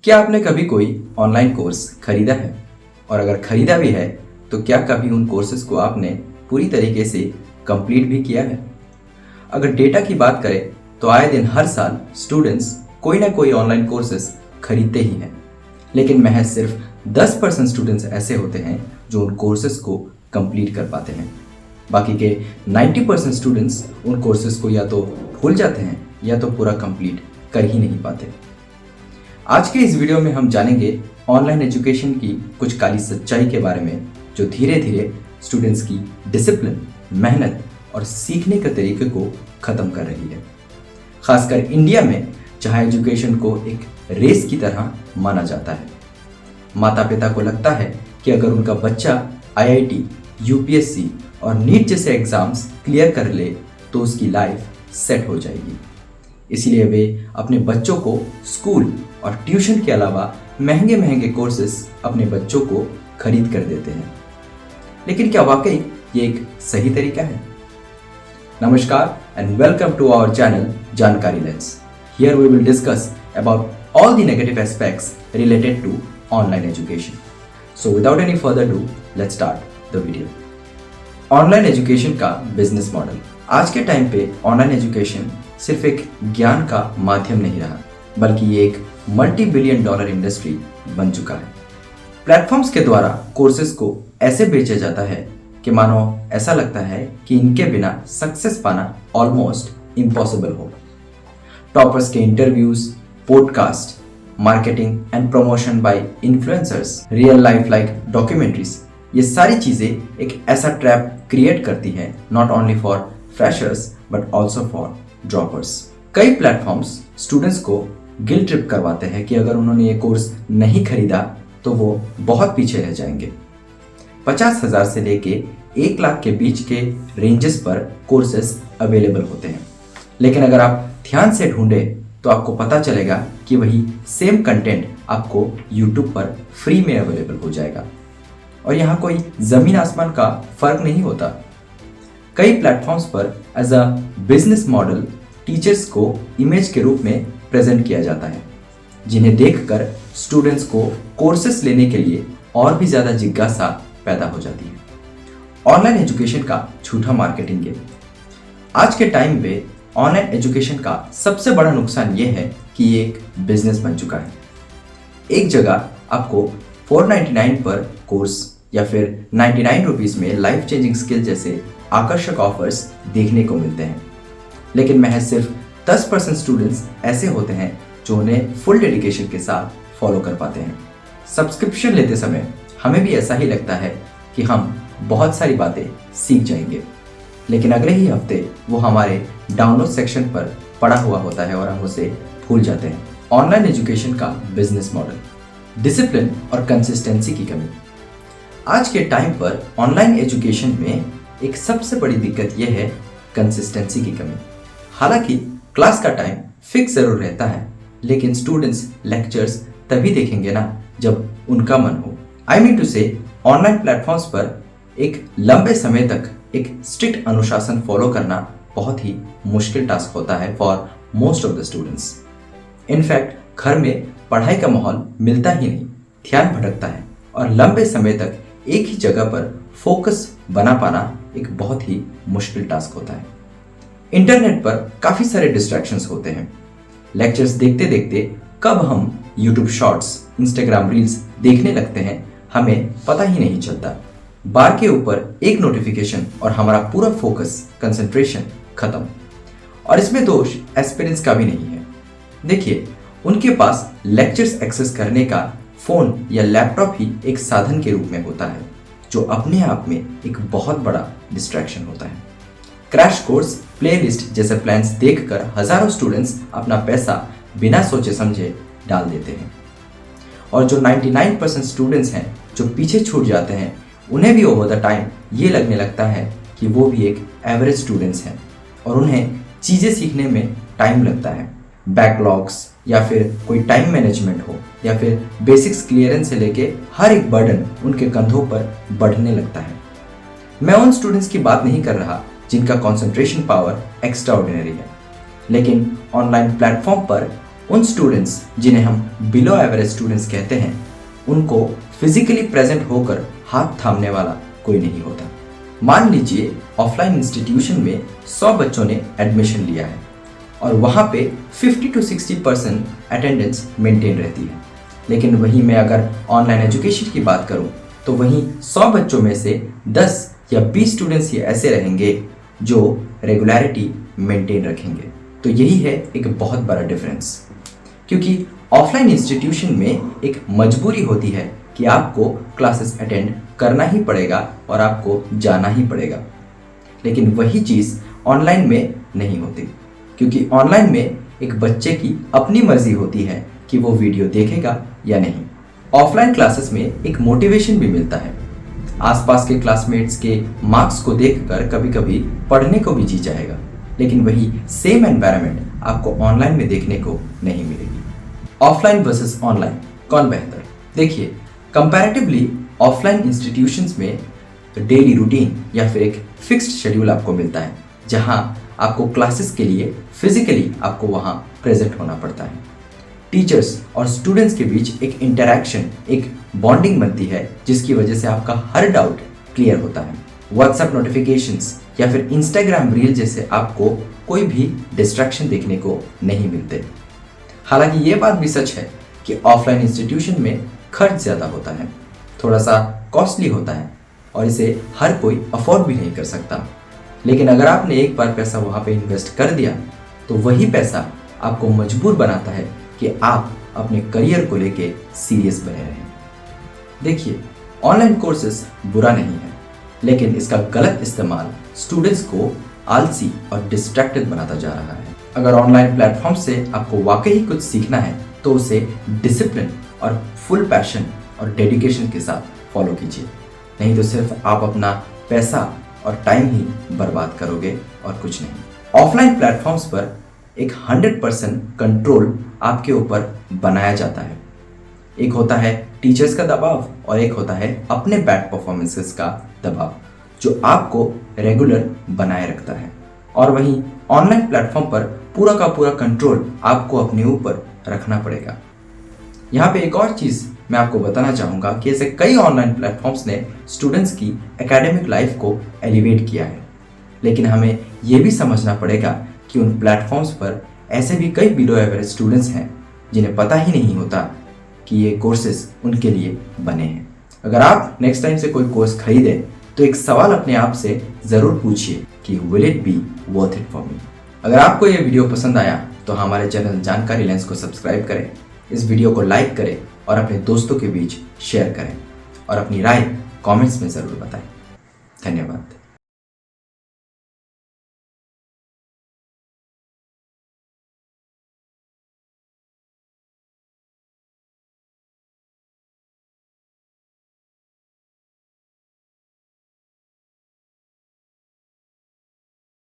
क्या आपने कभी कोई ऑनलाइन कोर्स खरीदा है? और अगर खरीदा भी है तो क्या कभी उन कोर्सेज को आपने पूरी तरीके से कंप्लीट भी किया है? अगर डेटा की बात करें तो आए दिन हर साल स्टूडेंट्स कोई ना कोई ऑनलाइन कोर्सेज खरीदते ही हैं, लेकिन महज सिर्फ 10% स्टूडेंट्स ऐसे होते हैं जो उन कोर्सेज को कंप्लीट कर पाते हैं। बाकी के 90% स्टूडेंट्स उन कोर्सेज को या तो भूल जाते हैं या तो पूरा कंप्लीट कर ही नहीं पाते। आज के इस वीडियो में हम जानेंगे ऑनलाइन एजुकेशन की कुछ काली सच्चाई के बारे में, जो धीरे धीरे स्टूडेंट्स की डिसिप्लिन, मेहनत और सीखने के तरीके को खत्म कर रही है। खासकर इंडिया में, जहां एजुकेशन को एक रेस की तरह माना जाता है। माता पिता को लगता है कि अगर उनका बच्चा IIT, UPSC और नीट जैसे एग्जाम्स क्लियर कर ले तो उसकी लाइफ सेट हो जाएगी। इसीलिए वे अपने बच्चों को स्कूल और ट्यूशन के अलावा महंगे महंगे कोर्सेज अपने बच्चों को खरीद कर देते हैं। लेकिन क्या वाकई ये एक सही तरीका है? नमस्कार and welcome to our channel Jankari lens. Here we will discuss about all the negative aspects related to online education. So without any further ado, let's start the video. Online education का बिजनेस मॉडल। आज के time पे online education सिर्फ एक ज्ञान का माध्यम नहीं रहा, बल्कि ये एक multi-billion dollar इंडस्ट्री बन चुका है। प्लेटफॉर्म्स के द्वारा कोर्सेज को ऐसे बेचा जाता है कि मानो ऐसा लगता है कि इनके बिना सक्सेस पाना ऑलमोस्ट इम्पॉसिबल हो। टॉपर्स के interviews, podcast, marketing and promotion by influencers, real life like documentaries, ये सारी चीजें एक ऐसा ट्रैप क्रिएट करती है, not only for freshers but also for droppers. कई प्लेटफॉर्म्स स्टूडेंट्स को गिल्ट ट्रिप करवाते हैं कि अगर उन्होंने ये कोर्स नहीं खरीदा तो वो बहुत पीछे रह जाएंगे। 50,000 से लेके 1 लाख के बीच के रेंजेस पर कोर्सेज अवेलेबल होते हैं, लेकिन अगर आप ध्यान से ढूंढे तो आपको पता चलेगा कि वही सेम कंटेंट आपको YouTube पर फ्री में अवेलेबल हो जाएगा। और यहाँ कोई जमीन आसमान का फर्क नहीं होता। कई प्लेटफॉर्म्स पर as a business model teachers को इमेज के रूप में प्रेजेंट किया जाता है, जिन्हें देखकर स्टूडेंट्स को कोर्सेस लेने के लिए और भी ज्यादा जिज्ञासा पैदा हो जाती है। ऑनलाइन एजुकेशन का झूठा मार्केटिंग है। आज के टाइम पे ऑनलाइन एजुकेशन का सबसे बड़ा नुकसान ये है कि ये एक बिजनेस बन चुका है। एक जगह आपको 499 पर कोर्स या फिर 99 रुपीज में लाइफ चेंजिंग स्किल जैसे आकर्षक ऑफर्स देखने को मिलते हैं, लेकिन महज सिर्फ 10% स्टूडेंट्स ऐसे होते हैं जो उन्हें फुल डेडिकेशन के साथ फॉलो कर पाते हैं। सब्सक्रिप्शन लेते समय हमें भी ऐसा ही लगता है कि हम बहुत सारी बातें सीख जाएंगे, लेकिन अगले ही हफ्ते वो हमारे डाउनलोड सेक्शन पर पड़ा हुआ होता है और हम उसे भूल जाते हैं। ऑनलाइन एजुकेशन का बिजनेस मॉडल, डिसिप्लिन और कंसिस्टेंसी की कमी। आज के टाइम पर ऑनलाइन एजुकेशन में एक सबसे बड़ी दिक्कत यह है कंसिस्टेंसी की कमी। हालांकि क्लास का टाइम फिक्स जरूर रहता है, लेकिन स्टूडेंट्स लेक्चर्स तभी देखेंगे ना जब उनका मन हो। आई मीन टू से, ऑनलाइन प्लेटफॉर्म्स पर एक लंबे समय तक एक स्ट्रिक्ट अनुशासन फॉलो करना बहुत ही मुश्किल टास्क होता है for most of the students. In fact घर में पढ़ाई का माहौल मिलता ही नहीं, ध्यान भटकता है और लंबे समय तक एक ही जगह पर फोकस बना पाना एक बहुत ही मुश्किल टास्क होता है। इंटरनेट पर काफी सारे डिस्ट्रैक्शंस होते हैं। लेक्चर्स देखते देखते कब हम YouTube शॉर्ट्स, Instagram रील्स देखने लगते हैं हमें पता ही नहीं चलता। बार के ऊपर एक नोटिफिकेशन और हमारा पूरा फोकस, कंसंट्रेशन खत्म। और इसमें दोष एस्पिरेंट्स का भी नहीं है। देखिए, उनके पास लेक्चर्स एक्सेस करने का फोन या लैपटॉप ही एक साधन के रूप में होता है, जो अपने आप में एक बहुत बड़ा डिस्ट्रैक्शन होता है। क्रैश कोर्स, प्लेलिस्ट जैसे प्लान्स देखकर हजारों स्टूडेंट्स अपना पैसा बिना सोचे समझे डाल देते हैं। और जो 99% स्टूडेंट्स हैं जो पीछे छूट जाते हैं, उन्हें भी ओवर द टाइम ये लगने लगता है कि वो भी एक एवरेज स्टूडेंट्स हैं और उन्हें चीज़ें सीखने में टाइम लगता है। बैकलॉग्स या फिर कोई टाइम मैनेजमेंट हो या फिर बेसिक्स क्लियरेंस से लेके हर एक बर्डन उनके कंधों पर बढ़ने लगता है। मैं उन स्टूडेंट्स की बात नहीं कर रहा जिनका कंसंट्रेशन पावर एक्स्ट्राऑर्डिनरी है, लेकिन ऑनलाइन प्लेटफॉर्म पर उन स्टूडेंट्स जिन्हें हम बिलो एवरेज स्टूडेंट्स कहते हैं, उनको फिजिकली प्रेजेंट होकर हाथ थामने वाला कोई नहीं होता। मान लीजिए ऑफलाइन इंस्टीट्यूशन में 100 बच्चों ने एडमिशन लिया है और वहाँ पे 50 to 60% अटेंडेंस मेंटेन रहती है। लेकिन वहीं मैं अगर ऑनलाइन एजुकेशन की बात करूँ तो वहीं 100 बच्चों में से 10 या 20 स्टूडेंट्स ही ऐसे रहेंगे जो रेगुलरिटी मेंटेन रखेंगे। तो यही है एक बहुत बड़ा डिफरेंस, क्योंकि ऑफलाइन इंस्टीट्यूशन में एक मजबूरी होती है कि आपको क्लासेस अटेंड करना ही पड़ेगा और आपको जाना ही पड़ेगा। लेकिन वही चीज़ ऑनलाइन में नहीं होती, क्योंकि ऑनलाइन में एक बच्चे की अपनी मर्जी होती है कि वो वीडियो देखेगा या नहीं। ऑफलाइन क्लासेस में एक मोटिवेशन भी मिलता है। आसपास के क्लासमेट्स के मार्क्स को देखकर कभी कभी पढ़ने को भी जी जाएगा, लेकिन वही सेम एनवायरनमेंट आपको ऑनलाइन में देखने को नहीं मिलेगी। ऑफलाइन वर्सेस ऑनलाइन कौन बेहतर? देखिए, कंपैरेटिवली ऑफलाइन इंस्टीट्यूशंस में डेली रूटीन या फिर एक फिक्स्ड शेड्यूल आपको मिलता है, जहां आपको क्लासेस के लिए फिजिकली आपको वहां प्रेजेंट होना पड़ता है। टीचर्स और स्टूडेंट्स के बीच एक इंटरैक्शन, एक बॉन्डिंग बनती है, जिसकी वजह से आपका हर डाउट क्लियर होता है। व्हाट्सएप नोटिफिकेशंस या फिर इंस्टाग्राम रील जैसे आपको कोई भी डिस्ट्रैक्शन देखने को नहीं मिलते। हालांकि ये बात भी सच है कि ऑफलाइन इंस्टीट्यूशन में खर्च ज़्यादा होता है, थोड़ा सा कॉस्टली होता है और इसे हर कोई अफोर्ड भी नहीं कर सकता। लेकिन अगर आपने एक बार पैसा वहाँ पे इन्वेस्ट कर दिया तो वही पैसा आपको मजबूर बनाता है कि आप अपने करियर को लेके सीरियस बने रहें। देखिए, ऑनलाइन कोर्सेज बुरा नहीं है, लेकिन इसका गलत इस्तेमाल स्टूडेंट्स को आलसी और डिस्ट्रैक्टेड बनाता जा रहा है। अगर ऑनलाइन प्लेटफॉर्म से आपको वाकई कुछ सीखना है तो उसे डिसिप्लिन और फुल पैशन और डेडिकेशन के साथ फॉलो कीजिए, नहीं तो सिर्फ आप अपना पैसा और टाइम ही बर्बाद करोगे और कुछ नहीं। ऑफलाइन प्लेटफॉर्म्स पर एक 100% कंट्रोल आपके ऊपर बनाया जाता है। एक होता है टीचर्स का दबाव और एक होता है अपने बैड परफॉर्मेंसेस का दबाव, जो आपको रेगुलर बनाए रखता है। और वहीं ऑनलाइन प्लेटफॉर्म पर पूरा का पूरा कंट्रोल आपको अपने ऊपर रखना पड़ेगा। यहाँ पे एक और चीज़ मैं आपको बताना चाहूँगा कि ऐसे कई ऑनलाइन प्लेटफॉर्म्स ने स्टूडेंट्स की एकेडमिक लाइफ को एलिवेट किया है, लेकिन हमें ये भी समझना पड़ेगा कि उन प्लेटफॉर्म्स पर ऐसे भी कई बिलो एवरेज स्टूडेंट्स हैं जिन्हें पता ही नहीं होता कि ये कोर्सेज उनके लिए बने हैं। अगर आप नेक्स्ट टाइम से कोई कोर्स खरीदें तो एक सवाल अपने आप से ज़रूर पूछिए कि will it be worth it for me. अगर आपको ये वीडियो पसंद आया तो हमारे चैनल जानकारी लेंस को सब्सक्राइब करें, इस वीडियो को लाइक करें और अपने दोस्तों के बीच शेयर करें और अपनी राय कमेंट्स में ज़रूर बताएं। धन्यवाद।